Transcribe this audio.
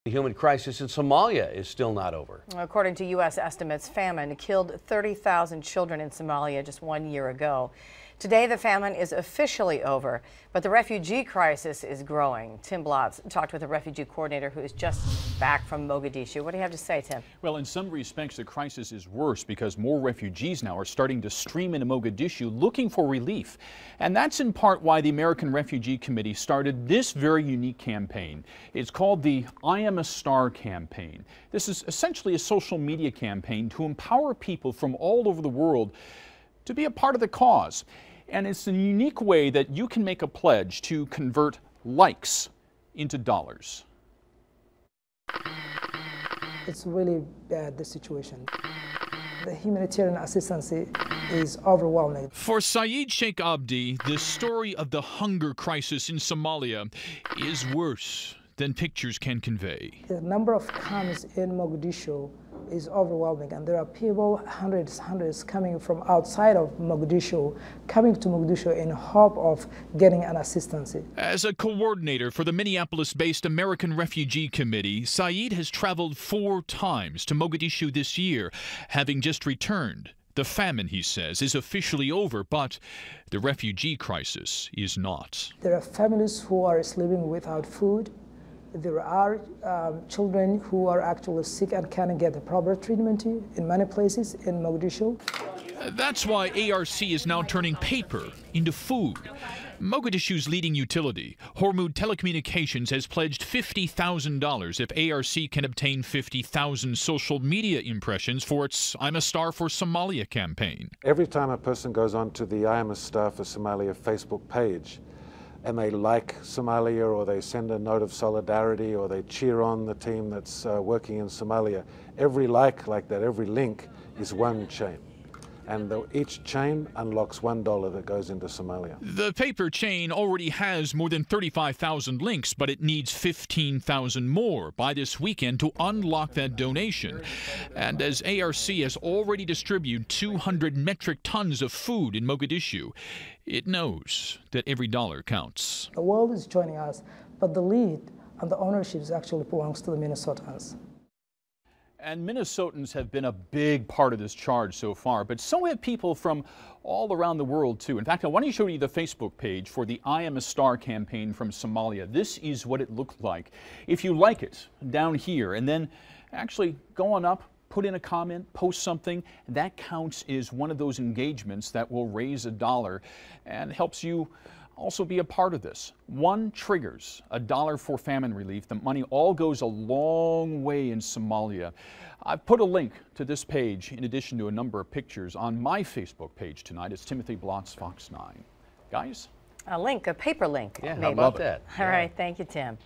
The human crisis in Somalia is still not over. According to U.S. estimates, famine killed 30,000 children in Somalia just 1 year ago. Today, the famine is officially over, but the refugee crisis is growing. Tim Blotz talked with a refugee coordinator who is just back from Mogadishu. What do you have to say, Tim? Well, in some respects, the crisis is worse because more refugees now are starting to stream into Mogadishu looking for relief. And that's in part why the American Refugee Committee started this very unique campaign. It's called the I Am a Star campaign. This is essentially a social media campaign to empower people from all over the world to be a part of the cause. And it's a unique way that you can make a pledge to convert likes into dollars. It's really bad, the situation. The humanitarian assistance is overwhelming. For Saeed Sheikh Abdi, the story of the hunger crisis in Somalia is worse than pictures can convey. The number of camps in Mogadishu is overwhelming, and there are people, hundreds coming from outside of Mogadishu, coming to Mogadishu in hope of getting an assistance. As a coordinator for the Minneapolis-based American Refugee Committee, Saeed has traveled 4 times to Mogadishu this year, having just returned. The famine, he says, is officially over, but the refugee crisis is not. There are families who are sleeping without food. There are children who are actually sick and can't get the proper treatment in many places in Mogadishu. That's why ARC is now turning paper into food. Mogadishu's leading utility, Hormuz Telecommunications, has pledged $50,000 if ARC can obtain 50,000 social media impressions for its I'm a Star for Somalia campaign. Every time a person goes onto the I Am a Star for Somalia Facebook page, and they like Somalia, or they send a note of solidarity, or they cheer on the team that's working in Somalia, every like that, every link is one chain. And each chain unlocks $1 that goes into Somalia. The paper chain already has more than 35,000 links, but it needs 15,000 more by this weekend to unlock that donation. And as ARC has already distributed 200 metric tons of food in Mogadishu, it knows that every dollar counts. The world is joining us, but the lead and the ownership actually belongs to the Minnesotans. And Minnesotans have been a big part of this charge so far, but so have people from all around the world too. In fact, I want to show you the Facebook page for the I Am a Star campaign from Somalia. This is what it looked like. If you like it, down here, and then actually go on up, put in a comment, post something, that counts as one of those engagements that will raise $1 and helps you also be a part of this. One triggers $1 for famine relief. The money all goes a long way in Somalia. I've put a link to this page in addition to a number of pictures on my Facebook page tonight. It's Timothy Blotz, Fox 9. Guys? A link, a paper link. Yeah, maybe. how about that? All right, thank you, Tim.